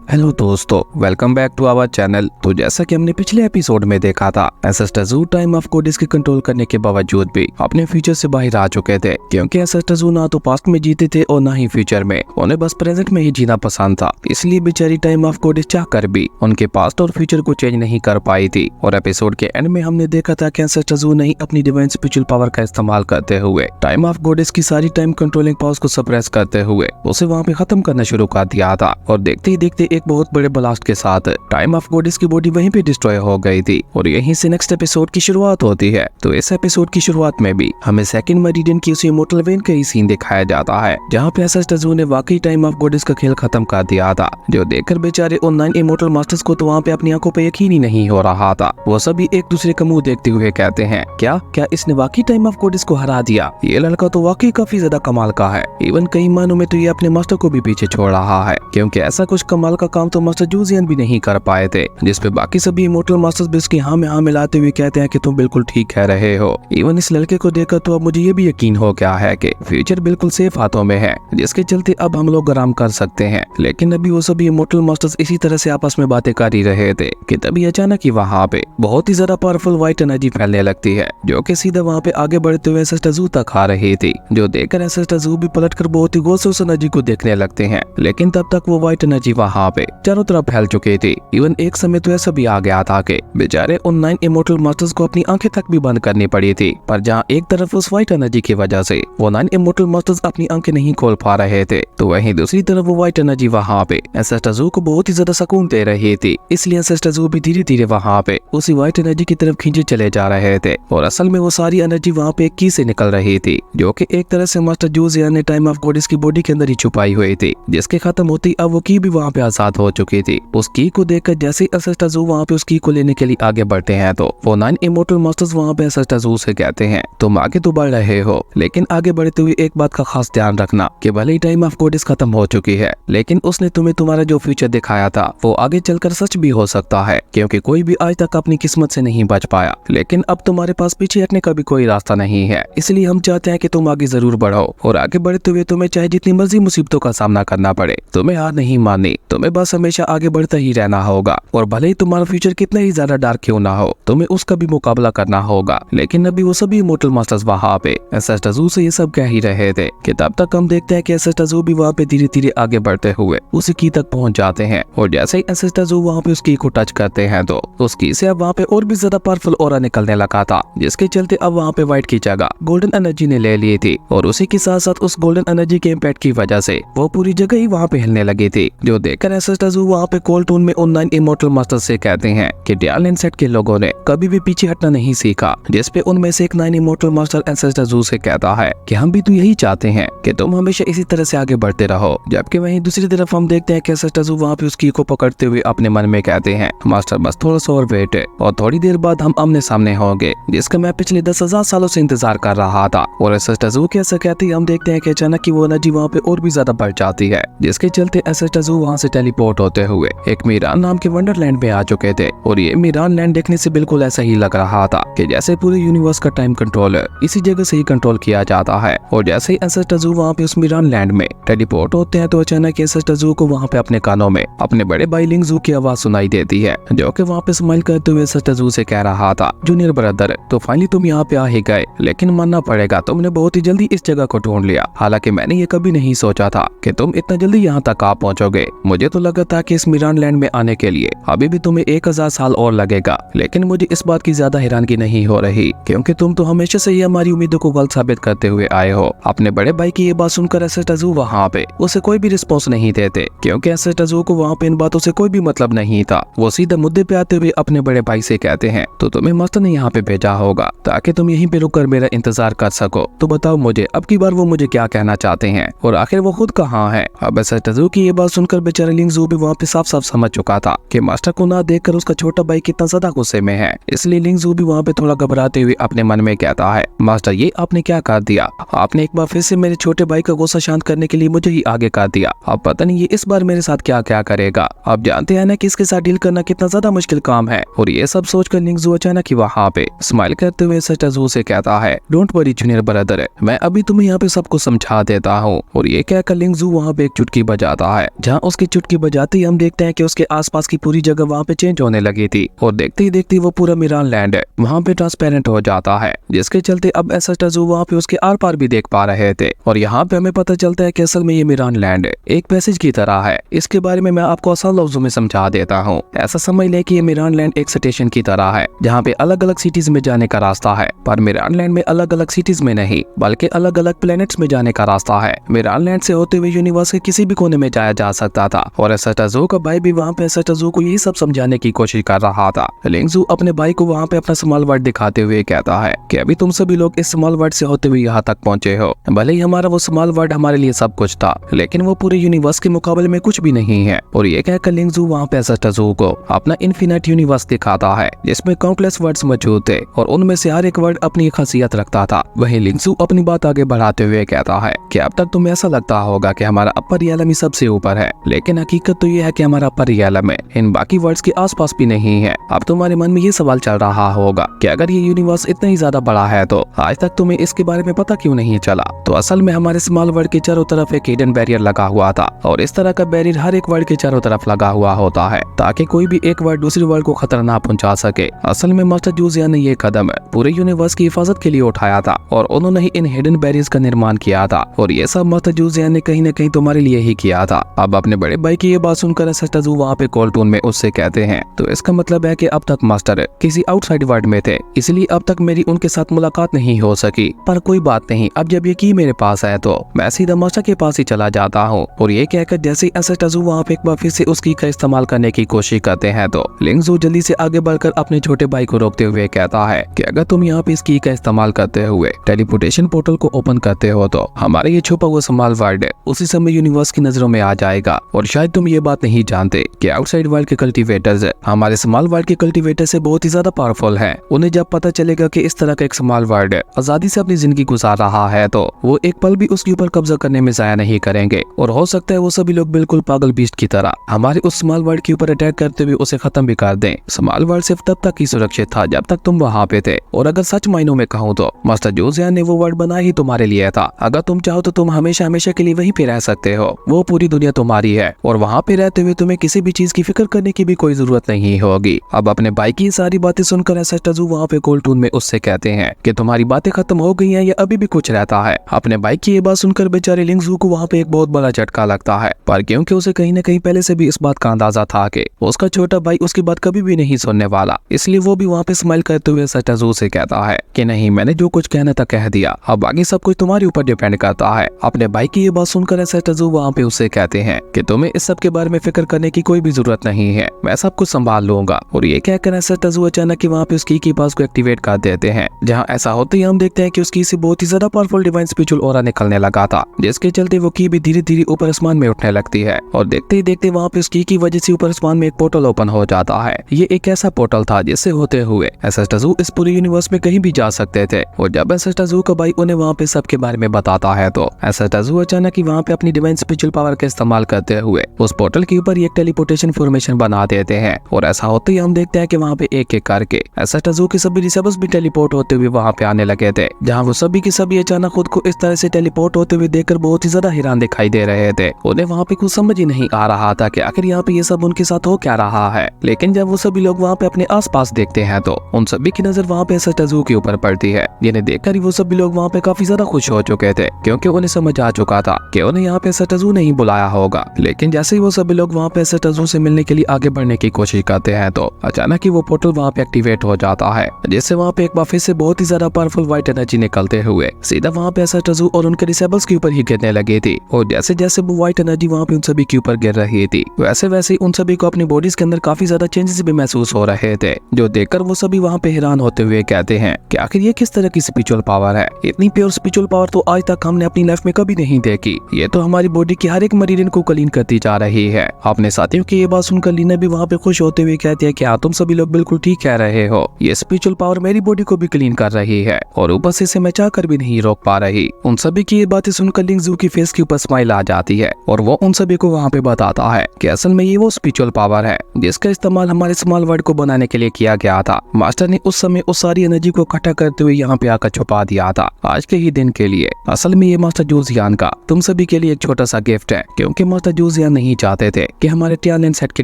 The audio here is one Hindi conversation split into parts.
हेलो दोस्तों, welcome back to our channel. तो जैसा कि हमने पिछले एपिसोड में देखा था, एंसेस्टर ज़ू टाइम ऑफ कोडिस के कंट्रोल करने के बावजूद भी अपने फ्यूचर से बाहर आ चुके थे, क्योंकि एंसेस्टर ज़ू ना तो पास्ट में जीते थे और ना ही फ्यूचर में। उन्हें बस प्रेजेंट में ही जीना पसंद था। इसलिए बेचारी टाइम ऑफ कोडिस चाह कर भी उनके पास्ट और फ्यूचर को चेंज नहीं कर पाई थी। और एपिसोड के एंड में हमने देखा था कि एंसेस्टर ज़ू ने अपनी डिवाइन स्पिरिचुअल पावर का इस्तेमाल करते हुए टाइम ऑफ कोडिस की सारी टाइम कंट्रोलिंग पावर्स को सप्रेस करते हुए उसे वहाँ पे खत्म करना शुरू कर दिया था। और देखते ही देखते एक बहुत बड़े ब्लास्ट के साथ टाइम ऑफ कोडिस की बॉडी वहीं पे डिस्ट्रॉय हो गई थी। और यहीं से नेक्स्ट एपिसोड की शुरुआत होती है। तो इस एपिसोड की शुरुआत में भी हमें सेकंड मेरिडियन की उसी इमॉर्टल वेन का ही सीन दिखाया जाता है, जहाँ पे एंसेस्टर ज़ू ने वाकई टाइम ऑफ कोडिस का खेल खत्म कर दिया था। जो देखकर बेचारे उन 9 इमॉर्टल मास्टर्स को तो वहाँ पे अपनी आंखों पे यकीन ही नहीं हो रहा था। वो सभी एक दूसरे का मुंह देखते हुए कहते हैं, क्या इसने वाकई टाइम ऑफ कोडिस को हरा दिया? ये लड़का तो वाकई काफी ज्यादा कमाल का है। इवन कई मानों में तो ये अपने मास्टर को भी पीछे छोड़ रहा है, क्योंकि ऐसा कुछ कमाल का काम तो मास्टर जूजियन भी नहीं कर पाए थे। जिसपे बाकी सभी इमॉर्टल मास्टर्स भी इसकी हाँ में हाँ मिलाते हुए कहते हैं कि तुम बिल्कुल ठीक कह रहे हो। इवन इस लड़के को देखकर तो अब मुझे ये भी यकीन हो गया है कि फ्यूचर बिल्कुल सेफ हाथों में है, जिसके चलते अब हम लोग आराम कर सकते हैं। लेकिन अभी वो सभी इमॉर्टल मास्टर्स इसी तरह से आपस में बातें कर ही रहे थे कि तभी अचानक ही वहाँ पे बहुत ही ज्यादा पावरफुल व्हाइट एनर्जी फैलने लगती है, जो कि सीधा वहाँ पे आगे बढ़ते हुए एंसेस्टर ज़ू तक आ रही थी। जो देखकर एंसेस्टर ज़ू भी पलटकर बहुत ही गौर से उस एनर्जी को देखने लगते हैं। लेकिन तब तक वो व्हाइट एनर्जी वहाँ पे चारों तरफ फैल चुकी थी। इवन एक समय तो ऐसा भी आ गया था कि बेचारे उन 9 इमॉर्टल मास्टर्स को अपनी आंखें तक भी बंद करनी पड़ी थी। पर जहाँ एक तरफ उस व्हाइट एनर्जी की वजह से वो 9 इमॉर्टल मास्टर्स अपनी आंखें नहीं खोल पा रहे थे, तो वहीं दूसरी तरफ वो व्हाइट एनर्जी वहाँ पे एंसेस्टर ज़ू को बहुत ही ज्यादा सुकून दे रही थी। इसलिए एंसेस्टर ज़ू भी धीरे धीरे वहाँ पे उसी व्हाइट एनर्जी की तरफ खींचे चले जा रहे थे। और असल में वो सारी एनर्जी वहाँ पे एक की से निकल रही थी, जो कि एक तरह से मास्टर जूजियन ने टाइम ऑफ कोडिस की बॉडी के अंदर ही छुपाई हुई थी, जिसके खत्म होती अब वो की भी वहाँ पे आजाद हो चुकी थी। उस की को देखकर जैसे ही एंसेस्टर ज़ू वहाँ पे उस की को लेने के लिए आगे बढ़ते हैं, तो वो 9 इमॉर्टल मास्टर्स वहाँ पे एंसेस्टर ज़ू से कहते हैं, तुम आगे तो बढ़ रहे हो, लेकिन आगे बढ़ते हुए एक बात का खास ध्यान रखना कि भले ही टाइम ऑफ कोडिस खत्म हो चुकी है, लेकिन उसने तुम्हें तुम्हारा जो फ्यूचर दिखाया था वो आगे चलकर सच भी हो सकता है, क्योंकि कोई भी आज तक अपनी किस्मत से नहीं बच पाया। लेकिन अब तुम्हारे पास पीछे हटने का भी कोई रास्ता नहीं है, इसलिए हम चाहते हैं कि तुम आगे जरूर बढ़ो। और आगे बढ़ते हुए तुम्हें चाहे जितनी मर्जी मुसीबतों का सामना करना पड़े, तुम्हें हार नहीं माननी। तुम्हें बस हमेशा आगे बढ़ता ही रहना होगा। और भले ही तुम्हारा फ्यूचर कितना ही ज्यादा डार्क क्यों ना हो, तुम्हें उसका भी मुकाबला करना होगा। लेकिन अभी वो सभी इमॉर्टल मास्टर्स वहाँ पे एंसेस्टर ज़ू से ये सब कह ही रहे थे कि तब तक हम देखते हैं कि एंसेस्टर ज़ू भी वहाँ पे धीरे धीरे आगे बढ़ते हुए उसी की तक पहुँच जाते हैं। और जैसे ही एंसेस्टर ज़ू वहाँ पे उस की को टच करते हैं, तो उस की से अब वहाँ पे और भी ज्यादा पावरफुल ऑरा निकलने लगा था, जिसके चलते अब वहाँ पे व्हाइट की जगह गोल्डन एनर्जी ने ले ली थी। और उसी के साथ साथ उस गोल्डन एनर्जी के इम्पैक्ट की वजह से वो पूरी जगह ही वहाँ पे हिलने लगी थी। जो देखकर एंसेस्टर ज़ू वहाँ पे कोल्ड टोन में उन 9 इमॉर्टल मास्टर्स से कहते हैं कि डायलन सेट के लोगों ने कभी भी पीछे हटना नहीं सीखा। जिसपे उनमें से एक 9 इमॉर्टल मास्टर एंसेस्टर ज़ू से कहता है कि हम भी तो यही चाहते हैं कि तुम हमेशा इसी तरह से आगे बढ़ते रहो। जबकि वहीं दूसरी तरफ हम देखते हैं कि एंसेस्टर ज़ू वहाँ पे उस की को पकड़ते हुए अपने मन में कहते हैं, मास्टर बस थोड़ा सा और वेट है और थोड़ी देर बाद हम आमने सामने होंगे, जिसका मैं पिछले 10,000 सालों से इंतजार कर रहा था। और एंसेस्टर ज़ू के ऐसा कहते ही हम देखते हैं कि अचानक की वो एनर्जी वहाँ पे और भी ज्यादा बढ़ जाती है, जिसके चलते एंसेस्टर ज़ू वहाँ से टेलीपोर्ट होते हुए एक मीरान नाम के वंडरलैंड में आ चुके थे। और ये मीरान लैंड देखने से बिल्कुल ऐसा ही लग रहा था कि जैसे पूरे यूनिवर्स का टाइम कंट्रोल इसी जगह से ही कंट्रोल किया जाता है। और जैसे ही एंसेस्टर ज़ू वहाँ पे उस मीरान लैंड में टेलीपोर्ट होते हैं, तो अचानक एंसेस्टर ज़ू को वहाँ पे अपने कानों में अपने बड़े भाई लिंग ज़ू की आवाज सुनाई देती है, जो कि वहाँ पे स्माइल करते हुए एंसेस्टर ज़ू से कह रहा था, जूनियर ब्रदर तो फाइनली तुम यहाँ पे आ ही गए, लेकिन मानना पड़ेगा तुमने बहुत ही जल्दी इस जगह को ढूंढ लिया। हालांकि मैंने ये कभी नहीं सोचा था कि तुम इतना जल्दी यहाँ तक आ पहुँचोगे। मुझे तो लगा था कि इस मीरान लैंड में आने के लिए अभी भी तुम्हें 1000 साल और लगेगा। लेकिन मुझे इस बात की ज्यादा हैरानगी नहीं हो रही, क्योंकि तुम तो हमेशा से ही हमारी उम्मीदों को गलत साबित करते हुए आए हो। अपने बड़े भाई की ये बात सुनकर एंसेस्टर ज़ू वहाँ पे उसे कोई भी रिस्पॉन्स नहीं देते, क्योंकि एंसेस्टर ज़ू को वहाँ पे इन बातों से कोई भी मतलब नहीं था। वो सीधा मुद्दे पे आते हुए अपने बड़े भाई से कहते हैं, तो तुम्हें मास्टर ने यहाँ पे भेजा होगा ताकि तुम यहीं पे रुककर मेरा इंतजार कर सको। तो बताओ मुझे अब की बार वो मुझे क्या कहना चाहते हैं और आखिर वो खुद कहाँ है? अब एंसेस्टर ज़ू की ये बात सुनकर बेचारा लिंग ज़ू भी वहाँ पे साफ साफ समझ चुका था कि मास्टर को ना देखकर उसका छोटा भाई कितना ज्यादा गुस्से में है। इसलिए लिंग ज़ू भी वहाँ पे थोड़ा घबराते हुए अपने मन में कहता है, मास्टर ये आपने क्या कर दिया? आपने एक बार फिर से मेरे छोटे भाई का गुस्सा शांत करने के लिए मुझे ही आगे कर दिया। अब पता नहीं ये इस बार मेरे साथ क्या क्या करेगा। आप जानते हैं ना कि इसके साथ डील करना कितना ज्यादा मुश्किल काम है। और ये सब सोचकर लिंग ज़ू अचानक ही वहाँ पे स्माइल करते हुए एंसेस्टर ज़ू से कहता है, डोंट वरी जूनियर ब्रदर, मैं अभी तुम्हें यहाँ पे सबको समझा देता हूँ। और ये कहकर लिंग ज़ू वहाँ पे एक चुटकी बजाता है, जहाँ उसकी चुटकी बजाते ही हम देखते हैं कि उसके आसपास की पूरी जगह वहाँ पे चेंज होने लगी थी और देखते ही देखते वो पूरा मिरान लैंड वहाँ पे ट्रांसपेरेंट हो जाता है, जिसके चलते अब एसेस्टाजू वहाँ पे उसके आर पार भी देख पा रहे थे। और यहाँ पे हमें पता चलता है कि असल में ये मिरान लैंड एक पैसेज की तरह है। इसके बारे में मैं आपको आसान लफ्जों में समझा देता हूँ। ऐसा समझ लें कि ये मिरान लैंड एक स्टेशन की तरह है जहाँ पे अलग अलग सिटीज में जाने का रास्ता है, पर मिरान लैंड में अलग अलग सिटीज में नहीं बल्कि अलग अलग प्लेनेट्स में जाने का रास्ता है। मिरान लैंड से होते हुए यूनिवर्स के किसी भी कोने में जाया जा सकता था और एसेस्टाजू का भाई भी वहाँ पे एसेस्टाजू को यही सब समझाने की कोशिश कर रहा था। लिंगजू अपने भाई को वहाँ पे अपना स्मॉल वर्ल्ड दिखाते हुए कहता है कि अभी तुम सभी लोग इस स्मॉल वर्ल्ड से होते हुए यहाँ तक पहुँचे हो। भले ही हमारा वो स्मॉल वर्ल्ड हमारे लिए सब कुछ था, लेकिन वो पूरे यूनिवर्स के मुकाबले में कुछ भी नहीं है। और ये कहकर लिंगजू वहाँ पे एसेस्टाजू को अपना इनफिनिट यूनिवर्स दिखाता है जिसमें काउंटलेस वर्ड्स मौजूद थे और उनमें से हर एक वर्ड अपनी खासियत रखता था। वहीं लिंगजू अपनी बात आगे बढ़ाते हुए कहता है कि अब तक तुम्हें ऐसा लगता होगा कि हमारा अपर रियलम ही सबसे ऊपर है, लेकिन हकीकत तो ये है कि हमारा अपर रियलम इन बाकी वर्ड्स के आसपास भी नहीं है। अब तुम्हारे मन में ये सवाल चल रहा होगा कि अगर ये यूनिवर्स इतना ही ज्यादा बड़ा है तो आज तक तुम्हें इसके बारे में पता क्यों नहीं चला। तो असल में हमारे स्मॉल वर्ल्ड के चारों तरफ एक हिडन बैरियर लगा हुआ था और इस तरह का बैरियर हर एक वर्ल्ड के चारों तरफ लगा हुआ होता है ताकि कोई भी एक वर्ल्ड दूसरे वर्ल्ड को खतरा ना पहुंचा सके। असल में मास्टर जूजियान ने ये कदम पूरे यूनिवर्स की हिफाजत के लिए उठाया था और उन्होंने ही इन हिडन बैरियर्स का निर्माण किया था और ये सब मास्टर जूजियान ने कहीं न कहीं तुम्हारे लिए ही किया था। अब अपने बड़े भाई की ये बात सुनकर एसेस्टाजू वहाँ पे कॉल टोन में उससे कहते हैं, तो इसका मतलब है कि अब तक मास्टर किसी आउटसाइड वर्ल्ड में थे, इसलिए अब तक मेरी उनके साथ मुलाकात नहीं हो सकी। पर कोई बात नहीं, अब जब ये की मेरे पास है तो मैं सीधा मास्टर के पास ही चला जाता हूँ। और ये कहकर जैसे ही एसेस्टाजू वहाँ पे एक बार फिर से उस की का इस्तेमाल करने की कोशिश करते हैं तो लिंगजू जल्दी से आगे बढ़कर अपने छोटे भाई को रोकते हुए कहता है कि अगर तुम यहाँ पे इस की का इस्तेमाल करते हुए टेलीपोर्टेशन पोर्टल को ओपन करते हो तो हमारे ये छुपा हुआ स्मॉल वर्ल्ड उसी समय यूनिवर्स की नजरों में आ जाएगा। और शायद तुम ये बात नहीं जानते कि आउटसाइड वर्ल्ड के कल्टीवेटर्स हमारे स्मॉल वर्ल्ड के कल्टीवेटर से बहुत ही ज्यादा पावरफुल हैं। उन्हें जब पता चलेगा कि इस तरह का एक स्मॉल वर्ल्ड आजादी से अपनी जिंदगी गुजार रहा है तो वो एक पल भी उसके ऊपर कब्जा करने में जाया नहीं करेंगे और हो सकता है वो सभी लोग बिल्कुल पागल बीस्ट की तरह हमारे उस स्मॉल वर्ल्ड के ऊपर अटैक करते हुए उसे खत्म भी कर दें। स्मॉल वर्ल्ड सिर्फ तब तक ही सुरक्षित था जब तक तुम वहाँ पे थे, और अगर सच मायनों में कहूँ तो मास्टर जूजियान ने वो वर्ल्ड बनाया ही तुम्हारे लिए था। अगर तुम चाहो तो तुम हमेशा हमेशा के लिए वहीं पे रह सकते हो, वो पूरी दुनिया तुम्हारी है और वहाँ पे रहते हुए तुम्हें किसी भी चीज की फिक्र करने की भी कोई जरूरत नहीं होगी। अब अपने भाई की सारी बातें सुनकर एसेस्टाजू वहाँ पे कोल टून में उससे कहते हैं कि तुम्हारी बातें खत्म हो गई हैं या अभी भी कुछ रहता है। अपने भाई की ये बात सुनकर बेचारे लिंगजू को वहाँ पे एक बहुत बड़ा झटका लगता है, पर क्योंकि उसे कहीं न कहीं पहले से भी इस बात का अंदाजा था कि उसका छोटा भाई उसकी बात कभी भी नहीं सुनने वाला, इसलिए वो भी वहाँ पे स्माइल करते हुए एसेस्टाजू से कहता है कि नहीं, मैंने जो कुछ कहना था कह दिया, अब बाकी सब कुछ तुम्हारे ऊपर डिपेंड करता है। अपने भाई की ये बात सुनकर एसेस्टाजू वहाँ पे उससे कहते हैं कि तुम्हें इस सब के बारे में फिक्र करने की कोई भी जरूरत नहीं है, मैं सब कुछ संभाल लूंगा। और ये कहकर एसेस्टाजू अचानक वहाँ पे उसकी की पास को एक्टिवेट कर देते हैं, जहाँ ऐसा होते ही हम देखते हैं कि उसकी से बहुत ही ज्यादा पावरफुल डिवाइन स्पिरिचुअल ऑरा निकलने लगा था, जिसके चलते वो की भी धीरे धीरे ऊपर आसमान में उठने लगती है। और देखते ही देखते वहाँ पे उसकी की वजह से ऊपर आसमान में एक पोर्टल ओपन हो जाता है। ये एक ऐसा पोर्टल था जिससे होते हुए एसेस्टाजू इस पूरे यूनिवर्स में कहीं भी जा सकते थे। और जब एसेस्टाजू का भाई उन्हें वहाँ पे सबके बारे में बताता है तो एसेस्टाजू अचानक ही वहाँ पे अपनी डिवाइन स्पिरिचुअल पावर का इस्तेमाल करते हुए उस पोर्टल के ऊपर एक टेलीपोर्टेशन फॉर्मेशन बना देते हैं। और ऐसा होते ही हम देखते हैं कि वहाँ पे एक एक करके एसेस्टाजू के सभी रिसेबल्स भी टेलीपोर्ट होते हुए वहाँ पे आने लगे थे, जहाँ वो सभी के सभी अचानक खुद को इस तरह से टेलीपोर्ट होते हुए देखकर बहुत ही ज्यादा हैरान दिखाई दे रहे थे। उन्हें वहाँ पे कुछ समझ ही नहीं आ रहा था कि आखिर यहाँ पे ये सब उनके साथ हो क्या रहा है। लेकिन जब वो सभी लोग वहाँ पे अपने आसपास देखते हैं तो उन सभी की नजर वहाँ पे एसेस्टाजू के ऊपर पड़ती है, जिन्हें देखकर ही वो सभी लोग वहाँ पे काफी ज्यादा खुश हो चुके थे, क्योंकि उन्हें समझ आ चुका था कि उन्हें यहाँ पे एसेस्टाजू नहीं बुलाया होगा। लेकिन जैसे ही वो सभी लोग वहाँ पे एसेस्टाजू से मिलने के लिए आगे बढ़ने की कोशिश करते हैं तो अचानक ही वो पोर्टल वहाँ पे एक्टिवेट हो जाता है, जिससे वहाँ पे एक बार फिर से बहुत ही ज्यादा पावरफुल व्हाइट एनर्जी निकलते हुए सीधा वहाँ पे एसेस्टाजू और उनके डिसेबल्स के ऊपर ही गिरने लगी थी। और जैसे जैसे वो व्हाइट एनर्जी वहाँ पे उन सभी के ऊपर गिर रही थी, वैसे वैसे उन सभी को अपनी बॉडीज के अंदर काफी ज्यादा चेंजेस भी महसूस हो रहे थे, जो देखकर वो सभी वहाँ पे हैरान होते हुए कहते हैं कि आखिर ये किस तरह की स्पिरिचुअल पावर है। इतनी प्योर स्पिरिचुअल पावर तो आज तक हमने अपनी लाइफ में कभी नहीं देखी। ये तो हमारी बॉडी की हर एक मरीजन को क्लीन करती जा रही है। अपने साथियों की ये बात सुनकर लीना भी वहाँ पे खुश होते हुए कहती है कि हाँ, तुम सभी लोग बिल्कुल ठीक कह रहे हो, ये स्पिरिचुअल पावर मेरी बॉडी को भी क्लीन कर रही है और ऊपर से इसे मैं चाह कर भी नहीं रोक पा रही। उन सभी की ये बातें सुनकर लिंगजू की फेस के ऊपर स्माइल आ जाती है और वो उन सभी को वहाँ पे बताता है कि असल में ये वो स्पिरिचुअल पावर है जिसका इस्तेमाल हमारे स्मॉल वर्ल्ड को बनाने के लिए किया गया था। मास्टर ने उस समय उस सारी एनर्जी को इकट्ठा करते हुए यहाँ पे आकर छुपा दिया था आज के ही दिन के लिए। असल में ये मास्टर जूजियान का तुम सभी के लिए एक छोटा सा गिफ्ट है, क्योंकि मास्टर जूजियान नहीं नहीं चाहते थे कि हमारे टैलेंट सेट के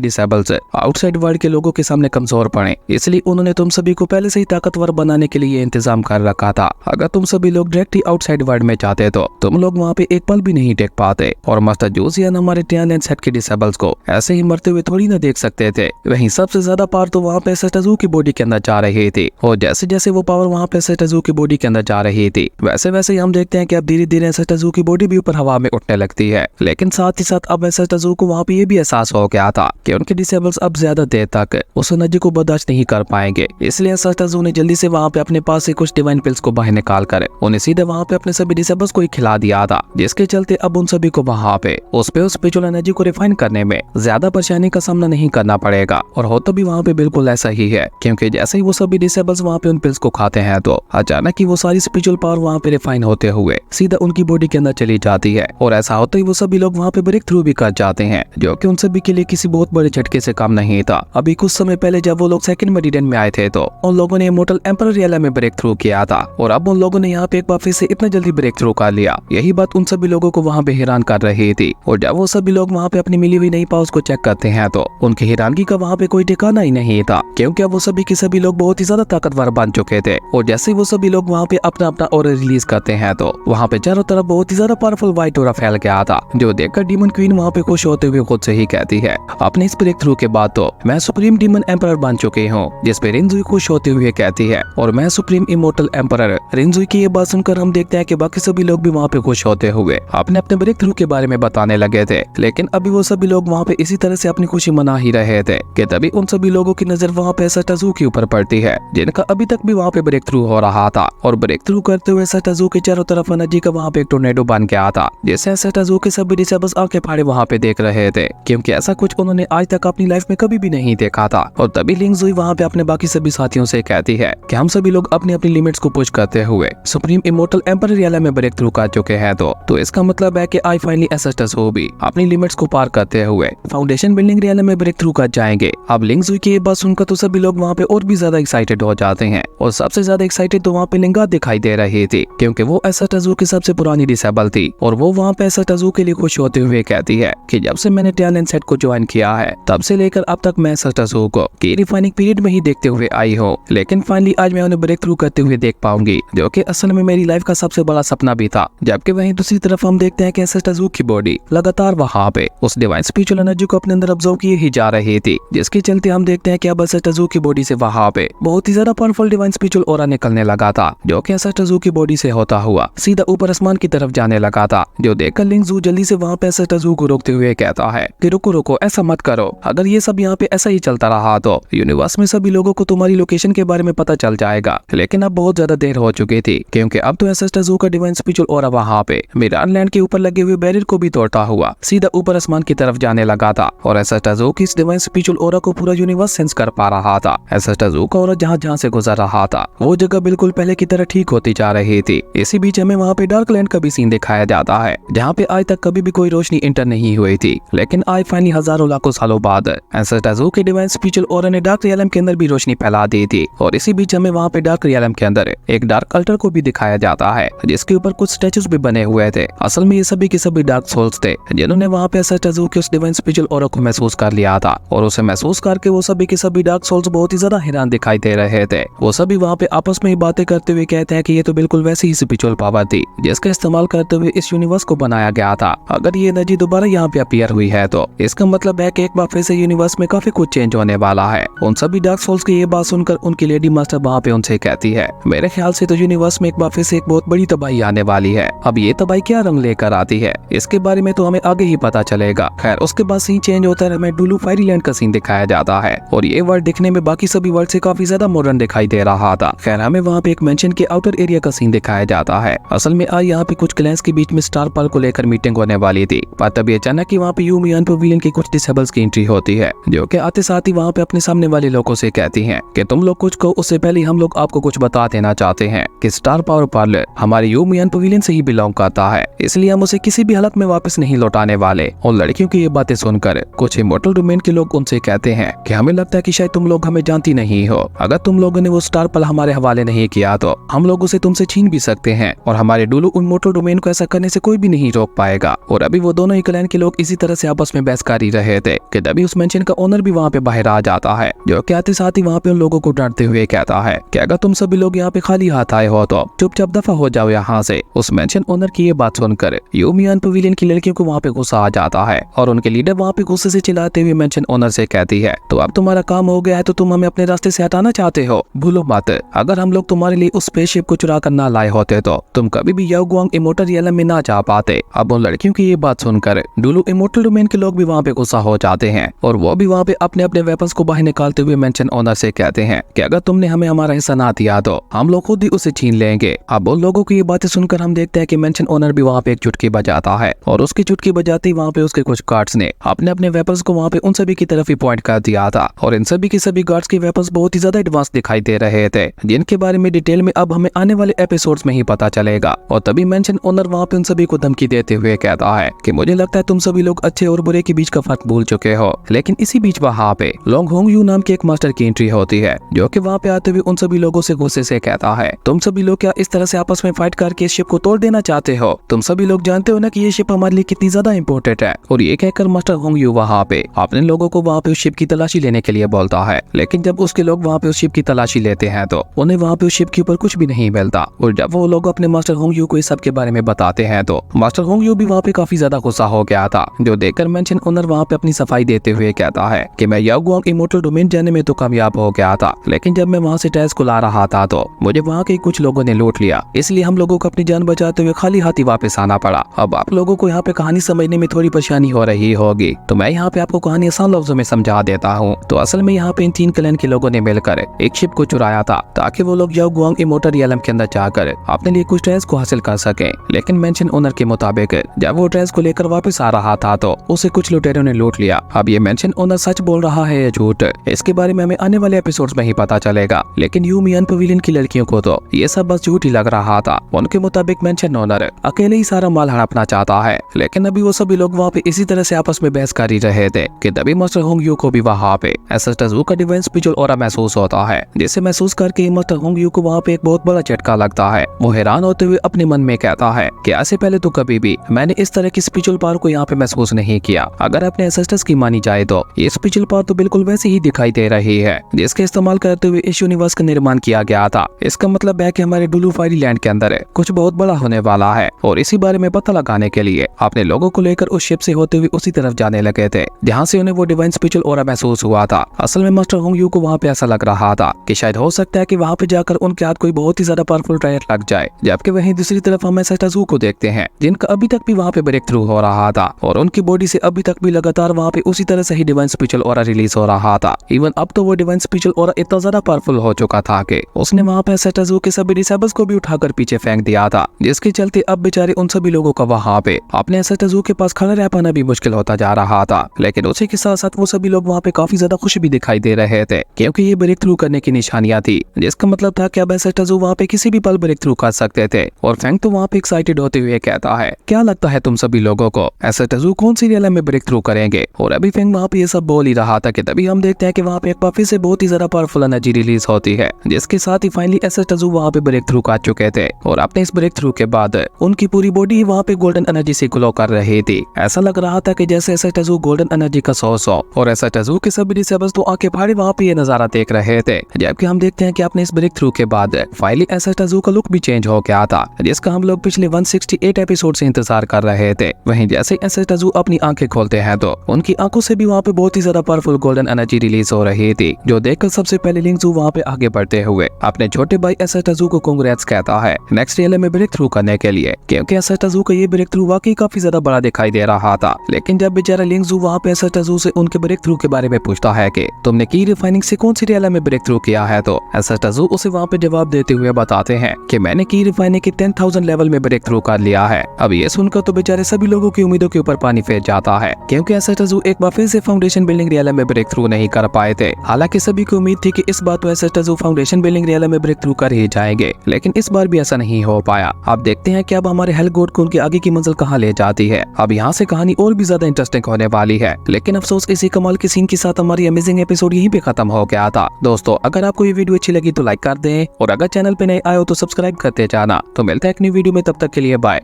डिसेबल्स आउटसाइड वर्ल्ड के लोगों के सामने कमजोर पड़े, इसलिए उन्होंने तुम सभी को पहले से ही ताकतवर बनाने के लिए इंतजाम कर रखा था। अगर तुम सभी लोग डायरेक्ट ही आउटसाइड वर्ल्ड में जाते तो तुम लोग वहाँ पे एक पल भी नहीं टेक पाते और मास्टर जोसियन हमारे टैलेंट सेट के डिसेबल्स को ऐसे ही मरते हुए थोड़ी ना देख सकते थे। वहीं सबसे ज्यादा पावर तो वहाँ पे सेटाजू की बॉडी के अंदर जा रही थी और जैसे जैसे वो पावर वहाँ पे सेटाजू की बॉडी के अंदर जा रही थी वैसे वैसे ही हम देखते हैं कि अब धीरे धीरे सेटाजू की बॉडी भी ऊपर हवा में उठने लगती है। लेकिन साथ ही साथ अब सेटाजू को वहाँ पे ये भी एहसास हो गया था कि उनके डिसेबल्स अब ज्यादा देर तक उस एनर्जी को बर्दाश्त नहीं कर पाएंगे, इसलिए सेटाजू ने जल्दी से वहाँ पे अपने पास से कुछ डिवाइन पिल्स को बाहर निकाल कर उन्हें सीधे वहाँ पे अपने सभी डिसेबल्स को ही खिला दिया था, जिसके चलते अब उन सभी को वहाँ पे उस स्पिरिचुअल एनर्जी को रिफाइन करने में ज्यादा परेशानी का सामना नहीं करना पड़ेगा। और होता भी वहाँ पे बिल्कुल ऐसा ही है, क्योंकि जैसे ही वो सभी डिसेबल्स वहाँ पे उन पिल्स को खाते हैं तो अचानक ही वो सारी स्पिरिचुअल पावर वहाँ पे रिफाइन होते हुए सीधा उनकी बॉडी के अंदर चली जाती है और ऐसा होता ही वो सभी लोग वहाँ पे ब्रेक थ्रू भी कर जाते हैं, जो कि उन सभी के लिए किसी बहुत बड़े झटके से कम नहीं था। अभी कुछ समय पहले जब वो लोग सेकंड मेरिडियन में आए थे तो उन लोगों ने इमॉर्टल एम्परर रियला में ब्रेक थ्रू किया था और अब उन लोगों ने यहाँ पे एक बार फिर से इतना जल्दी ब्रेक थ्रू कर लिया। यही बात उन सभी लोगों को वहाँ पे हैरान कर रही थी और जब वो सभी लोग वहाँ पे अपनी मिली हुई नई पावर्स को चेक करते हैं तो उनकी हैरानगी का वहाँ पे कोई ठिकाना ही नहीं था, क्योंकि अब वो सभी के सभी लोग बहुत ही ज्यादा ताकतवर बन चुके थे। और जैसे वो सभी लोग वहाँ पे अपना अपना ऑरा रिलीज करते हैं तो वहाँ पे चारों तरफ बहुत ही ज्यादा पावरफुल व्हाइट ऑरा फैल गया था, जो देखकर डीमन क्वीन वहाँ पे खुश होते हुए खुद से ही कहती है अपने इस ब्रेक थ्रू के बाद तो मैं सुप्रीम डीमन एम्परर बन चुकी हूँ। जिस पे रिंजुई खुश होते हुए कहती है और मैं सुप्रीम इमॉर्टल एम्परर। रिंजुई की ये बात सुनकर हम देखते हैं कि बाकी सभी लोग भी वहाँ पे खुश होते हुए अपने अपने ब्रेक थ्रू के बारे में बताने लगे थे, लेकिन अभी वो सभी लोग वहाँ पे इसी तरह से अपनी खुशी मना ही रहे थे कि तभी उन सभी लोगों की नजर वहाँ पे सेटाजू के ऊपर पड़ती है, जिनका अभी तक भी वहाँ पे ब्रेक थ्रू हो रहा था। और ब्रेक थ्रू करते हुए सेटाजू के चारों तरफ एनर्जी का वहाँ पे एक टोर्नेडो बन गया था, जिससे सेटाजू के सभी डिसेबल्स आंखें फाड़े वहाँ पे देख रहे थे, क्योंकि ऐसा कुछ उन्होंने आज तक अपनी लाइफ में कभी भी नहीं देखा था। और तभी लिंगजुई वहाँ पे अपने बाकी सभी साथियों से कहती है कि हम सभी लोग अपनी अपनी लिमिट्स को पुश करते हुए सुप्रीम इमॉर्टल एम्परर रियला में ब्रेक थ्रू कर चुके हैं तो इसका मतलब है कि आई फाइनली एसेस्टस हो भी अपनी लिमिट्स को पार करते हुए फाउंडेशन बिल्डिंग रियला में ब्रेक थ्रू कर जाएंगे। अब लिंगजुई की ये बात सुनकर तो सभी लोग वहाँ पे और भी ज्यादा एक्साइटेड हो जाते हैं और सबसे ज्यादा एक्साइटेड तो वहाँ पे लिंगा दिखाई दे रही थी, क्योंकि वो एसेस्टस की सबसे पुरानी डिसेबल थी और वो वहाँ पे एसेस्टस के लिए खुश होते हुए कहती है कि जब से मैंने टैलेंट सेट को ज्वाइन किया है तब से लेकर अब तक मैं एसेस्टस को की रिफाइनिंग पीरियड में ही देखते हुए आई हूँ, लेकिन फाइनली आज मैं उन्हें ब्रेक थ्रू करते हुए देख पाऊंगी, जो कि असल में मेरी लाइफ का सबसे बड़ा सपना भी था। जबकि वहीं दूसरी तरफ हम देखते हैं कि एसेस्टस की बॉडी लगातार वहाँ पे उस डिवाइन स्पिरिचुअल एनर्जी को अपने अंदर ऑब्जर्व किए ही जा रही थी, जिसके चलते हम देखते हैं कि अब एसेस्टस की बॉडी से वहाँ पे बहुत ही ज्यादा पावरफुल डिवाइन स्पिरिचुअल ऑरा निकलने लगा था, जो कि एसेस्टस की बॉडी से होता हुआ सीधा ऊपर आसमान की तरफ जाने लगा था। जो देखकर लिंगजू जल्दी से वहाँ पे एसेस्टस को रोकते हुए कहता है कि रुको रुको, ऐसा मत करो, अगर ये सब यहाँ पे ऐसा ही चलता रहा तो यूनिवर्स में सभी लोगों को तुम्हारी लोकेशन के बारे में पता चल जाएगा। लेकिन अब बहुत ज्यादा देर हो चुकी थी, क्योंकि अब तो एसेस्टस का डिवाइन स्पिरिचुअल ऑरा वहाँ पे मिरान लैंड के ऊपर लगे हुए बैरियर को भी तोड़ता हुआ सीधा ऊपर आसमान की तरफ जाने लगा था और एसेस्टस की इस डिवाइन स्पिरिचुअल ऑरा को पूरा यूनिवर्स सेंस कर पा रहा था। एसेस्टस का ऑरा जहाँ जहाँ से गुजर रहा था वो जगह बिल्कुल पहले की तरह ठीक होती जा रही थी। इसी बीच हमें वहाँ पे डार्क लैंड का भी सीन दिखाया जाता है, जहाँ पे आज तक कभी भी कोई रोशनी इंटर नहीं हुई थी, लेकिन आज फाइनली हजारों लाखों सालों बाद एसेस्टस के डिवाइन स्पिरिचुअल ऑरा ने डार्क रियलम के अंदर भी रोशनी फैला दी थी। और इसी बीच हमें वहाँ पे डार्क रियलम के अंदर एक डार्क अल्टर को भी दिखाया जाता है, जिसके ऊपर कुछ स्टैचूज भी बने हुए थे। असल में ये सभी के सभी डार्क सोल्स थे, जिन्होंने वहाँ पे एसेस्टस के उस डिवाइन स्पिरिचुअल ऑरा को महसूस कर लिया था और उसे महसूस करके वो सभी के सभी डार्क सोल्स बहुत ही ज्यादा हैरान दिखाई दे रहे थे। वो सभी वहाँ पे आपस में ही बातें करते हुए कहते हैं कि ये तो बिल्कुल वैसी ही स्पिरिचुअल पावर थी जिसका इस्तेमाल करते हुए इस यूनिवर्स को बनाया गया था। अगर ये एनर्जी दोबारा यहाँ पे अपीयर हुई है तो इसका मतलब है कि एक बार फिर से यूनिवर्स में काफी कुछ चेंज होने वाला है। उन सभी डार्क सोल्स की ये बात सुनकर उनकी लेडी मास्टर वहाँ पे उनसे कहती है, मेरे ख्याल से तो यूनिवर्स में एक बार फिर से एक बहुत बड़ी तबाही आने वाली है। अब ये तबाही क्या रंग लेकर आती है इसके बारे में तो हमें आगे ही पता चलेगा। खैर उसके बाद सीन चेंज होता है, हमें डुलू फायरीलैंड का सीन दिखाया जाता है और ये वर्ल्ड दिखने में बाकी सभी वर्ल्ड से काफी ज्यादा मॉडर्न दिखाई दे रहा था। खैर हमें वहाँ पे एक मेंशन के आउटर एरिया का सीन दिखाया जाता है। असल में आज यहाँ पे कुछ क्लैंस के बीच में स्टार पर्ल को लेकर मीटिंग होने वाली थी, पर तभी अचानक ही वहाँ पे यूमियन पवेलियन की कुछ डिसेबल्स की एंट्री होती है, जो कि आते साथ ही वहाँ पे अपने सामने वाले लोगों से कहती हैं कि तुम लोग कुछ कहो उससे पहले हम लोग आपको कुछ बता देना चाहते हैं कि स्टार पावर पर्ल हमारे यूमियन पवेलियन से ही बिलोंग करता है, इसलिए हम उसे किसी भी हालत में वापस नहीं लौटाने वाले। और लड़कियों की ये बातें सुनकर कुछ इमॉर्टल डोमेन के लोग उनसे कहते हैं कि हमें लगता है कि शायद तुम लोग हमें जानती नहीं हो, अगर तुम लोगों ने वो स्टार पर्ल हमारे हवाले नहीं किया तो हम लोग उसे तुमसे छीन भी सकते हैं और हमारे डुलू इमॉर्टल डोमेन को ऐसा करने से कोई भी नहीं रोक पाएगा। और अभी वो दोनों ही क्लैन के लोग इसी इसी तरह से आपस में बहस कर ही रहे थे कि तभी उस मेंशन का ओनर भी वहाँ पे बाहर आ जाता है, जो कि आते साथ ही वहाँ पे उन लोगों को डांटते हुए कहता है कि अगर तुम सभी लोग यहाँ पे खाली हाथ आए हो तो चुपचाप दफा हो जाओ यहाँ से। उस मेंशन ओनर की ये बात सुनकर यूमियान पवेलियन की लड़कियों को वहाँ पे गुस्सा आ जाता है और उनके लीडर वहाँ पे गुस्से से चिल्लाते हुए मेंशन ओनर से कहती है, तो अब तुम्हारा काम हो गया है तो तुम हमें अपने रास्ते से हटाना चाहते हो। भूलो मत, अगर हम लोग तुम्हारे लिए उस स्पेसशिप को चुरा कर ना लाए होते तो तुम कभी भी याओगुआंग इमोर्टल रियलम में ना जा पाते। अब उन लड़कियों की ये बात सुनकर डुलू इमोर्टल डोमेन के लोग भी वहाँ पे गुस्सा हो जाते हैं और वो भी वहाँ पे अपने अपने वेपन्स को बाहर निकालते हुए मेंशन ओनर से कहते हैं कि अगर तुमने हमें हमारा हिस्सा ना दिया तो हम लोग खुद ही उसे छीन लेंगे। अब उन लोगों की ये बातें सुनकर हम देखते हैं कि मेंशन ओनर भी वहाँ पे एक चुटकी बजाता है और उसकी चुटकी बजाते ही वहाँ पे उसके कुछ गार्ड्स ने अपने अपने वेपन्स को वहाँ पे उन सभी की तरफ ही पॉइंट कर दिया था और इन सभी के सभी गार्ड्स के वेपन्स बहुत ही ज्यादा एडवांस दिखाई दे रहे थे, जिनके बारे में डिटेल में अब हमें आने वाले एपिसोड्स में ही पता चलेगा। और तभी मेंशन ओनर वहाँ पे उन सभी को धमकी देते हुए कहता है कि मुझे लगता है तुम सभी लोग अच्छे और बुरे के बीच का फर्क भूल चुके हो। लेकिन इसी बीच वहाँ पे लोंग होंग यू नाम के एक मास्टर की एंट्री होती है, जो कि वहाँ पे आते हुए उन सभी लोगों से गुस्से से कहता है, तुम सभी लोग क्या इस तरह से आपस में फाइट करके इस शिप को तोड़ देना चाहते हो? तुम सभी लोग जानते हो ना कि ये शिप हमारे लिए कितनी ज्यादा इंपॉर्टेंट है। और ये कहकर मास्टर होंग यू वहाँ पे अपने लोगों को वहाँ पे उस शिप की तलाशी लेने के लिए बोलता है। लेकिन जब उसके लोग वहाँ पे उस शिप की तलाशी लेते हैं तो उन्हें वहाँ पे उस शिप के ऊपर कुछ भी नहीं मिलता। और जब वो लोग अपने मास्टर होंग यू को इस सब के बारे में बताते हैं तो मास्टर होंग यू भी वहाँ पे काफी ज्यादा गुस्सा हो गया था, जो देखकर मेंशन ओनर वहाँ पे अपनी सफाई देते हुए कहता है कि मैं याओगुआंग इमोर्टल डोमेन जाने में तो कामयाब हो गया था, लेकिन जब मैं वहाँ से टैस को ला रहा था तो मुझे वहाँ के कुछ लोगों ने लूट लिया, इसलिए हम लोगों को अपनी जान बचाते हुए खाली हाथ ही वापस आना पड़ा। अब आप लोगों को यहाँ पे कहानी समझने में थोड़ी परेशानी हो रही होगी, तो मैं यहाँ पे आपको कहानी आसान लफ्जों में समझा देता हूँ। तो असल में यहाँ पे इन 3 क्लैन के लोगों ने मिलकर एक शिप को चुराया था ताकि वो लोग याओगुआंग इमोर्टल रियलम के अंदर जाकर अपने लिए कुछ ट्रेस को हासिल कर सके। लेकिन मेंशन ओनर के मुताबिक जब वो ट्रेस को लेकर वापस आ रहा था तो उसे कुछ लुटेरों ने लूट लिया। अब ये मेंशन ओनर सच बोल रहा है या झूठ, इसके बारे में हमें आने वाले एपिसोड्स में ही पता चलेगा। लेकिन यूमियान पवेलियन की लड़कियों को तो ये सब बस झूठ ही लग रहा था। उनके मुताबिक मेंशन ओनर अकेले ही सारा माल हड़पना चाहता है। लेकिन अभी वो सभी लोग वहाँ पे इसी तरह से आपस में बहस कर ही रहे थे कि तभी मास्टर होंग यू को भी वहाँ पे एसेस्टर्स का डिवाइन स्पिरिचुअल ऑरा महसूस होता है, जिसे महसूस करके मास्टर होंग यू को वहाँ पे एक बहुत बड़ा झटका लगता है। वो हैरान होते हुए अपने मन में कहता है कि ऐसे पहले तो कभी भी मैंने इस तरह की स्पिरिचुअल पावर को यहाँ पे महसूस नहीं किया। अगर अपने एसेस्टर्स की मानी जाए तो ये स्पिरिचुअल पावर तो बिल्कुल वैसी ही दिखाई दे रही है जिसके इस्तेमाल करते हुए इस यूनिवर्स का निर्माण किया गया था। इसका मतलब है कि हमारे डुलू फायरी लैंड के अंदर कुछ बहुत बड़ा होने वाला है और इसी बारे में पता लगाने के लिए अपने लोगों को लेकर उस शिप से होते हुए उसी तरफ जाने लगे थे जहाँ से उन्हें वो डिवाइन स्पिरिचुअल ऑरा महसूस हुआ था। असल में मास्टर होंग यू को वहाँ पे ऐसा लग रहा था कि शायद हो सकता है कि वहाँ पे जाकर उनके हाथ कोई बहुत ही ज्यादा पावरफुल ट्रायल लग जाए। जबकि वहीं दूसरी तरफ हम एसेस्टर्स को देखते हैं जिनका अभी तक भी वहाँ पे ब्रेक थ्रू हो रहा था और उनकी बॉडी से अभी तक भी लगातार वहाँ पे उसी तरह से ही डिवाइन स्पिरिचुअल ऑरा रिलीज हो रहा था। इवन अब तो वो डिवाइन स्पिरिचुअल ऑरा इतना ज्यादा पावरफुल हो चुका था कि उसने वहाँ पे एसेस्टर्स के सभी डिसेबल्स को भी उठाकर पीछे फेंक दिया था, जिसके चलते अब बेचारे उन सभी लोगों का वहाँ पे अपने एसेस्टर्स के पास खड़ा रह पाना भी मुश्किल होता जा रहा था। लेकिन उसी के साथ साथ वो सभी लोग वहाँ पे काफी ज्यादा खुश भी दिखाई दे रहे थे क्योंकि ये ब्रेक थ्रू करने की निशानियां थी, जिसका मतलब था कि अब एसेस्टर्स वहाँ पे किसी भी पल ब्रेक थ्रू कर सकते थे। और फेंग तो वहाँ पे एक्साइटेड होते हुए कहता है, क्या लगता है तुम सभी लोगों को एसेस्टर्स कौन सी रियल में ब्रेक थ्रू करेंगे? और अभी फेंग वहाँ पे ये सब बोल ही रहा था कि तभी हम देखते हैं कि वहाँ पे एक बार फिर से बहुत ही ज्यादा पावरफुल एनर्जी रिलीज होती है, जिसके साथ ही फाइनली एसेस्टर्स वहाँ पे ब्रेक थ्रू कर चुके थे। और अपने इस ब्रेक थ्रू के बाद उनकी पूरी बॉडी वहाँ पे गोल्डन एनर्जी से ग्लो कर रही थी। ऐसा लग रहा था कि जैसे एसेस्टर्स गोल्डन एनर्जी का सोर्स हो और एसेस्टर्स के सभी डिसेबल्स तो आंखें फाड़े वहाँ पे ये नजारा देख रहे थे। जबकि हम देखते हैं कि अपने इस ब्रेक थ्रू के बाद फाइनली एसेस्टर्स का लुक भी चेंज हो गया था, जिसका हम लोग पिछले 168 एपिसोड से इंतजार कर रहे थे। वहीं जैसे एसेस्टर्स अपनी आंखें खोलते हैं तो उनकी आंखों से भी वहाँ पे बहुत ही ज्यादा पावरफुल गोल्डन एनर्जी रिलीज हो रही थी, जो देखकर सबसे पहले लिंगजू वहाँ पे आगे बढ़ते हुए अपने छोटे भाई एसेस्टर्स को कांग्रेट्स कहता है नेक्स्ट रियल में ब्रेक थ्रू करने के लिए, क्योंकि एसेस्टर्स का ये ब्रेक थ्रू वाकई काफी ज्यादा बड़ा दिखाई दे रहा था। लेकिन जब बेचारा लिंगजू वहाँ पे एसेस्टर्स से उनके ब्रेक थ्रू के बारे में पूछता है कि तुमने की रिफाइनिंग से कौन सी रियल में ब्रेक थ्रू किया है, तो एसेस्टर्स उसे वहाँ पे जवाब देते हुए बताते हैं कि मैंने की रिफाइनिंग के 10,000 लेवल में ब्रेक थ्रू कर लिया है। अब ये सुनकर तो बेचारे सभी लोगों की उम्मीदों के ऊपर पानी फेर जाता है, क्योंकि एसेस्टर्स एक बार फिर से फाउंडेशन बिल्डिंग रियल में ब्रेक थ्रू नहीं कर पाए थे। हालांकि सभी को उम्मीद थी कि इस बार तो एसेस्टर्स फाउंडेशन बिल्डिंग रियल में ब्रेक थ्रू कर ही जाएंगे, लेकिन इस बार भी ऐसा नहीं हो पाया। अब देखते हैं कि अब हमारे हेल गॉड को उनकी आगे की मंजिल कहाँ ले जाती है। अब यहाँ से कहानी और भी ज्यादा इंटरेस्टिंग होने वाली है। लेकिन अफसोस इसी कमाल के सीन के साथ हमारी अमेजिंग एपिसोड यहीं पे खत्म हो गया था। दोस्तों अगर आपको ये वीडियो अच्छी लगी तो लाइक कर दें और अगर चैनल पे नए आए हो तो सब्सक्राइब करते जाना। तो मिलते हैं एक नई वीडियो में, तब तक के लिए बाय।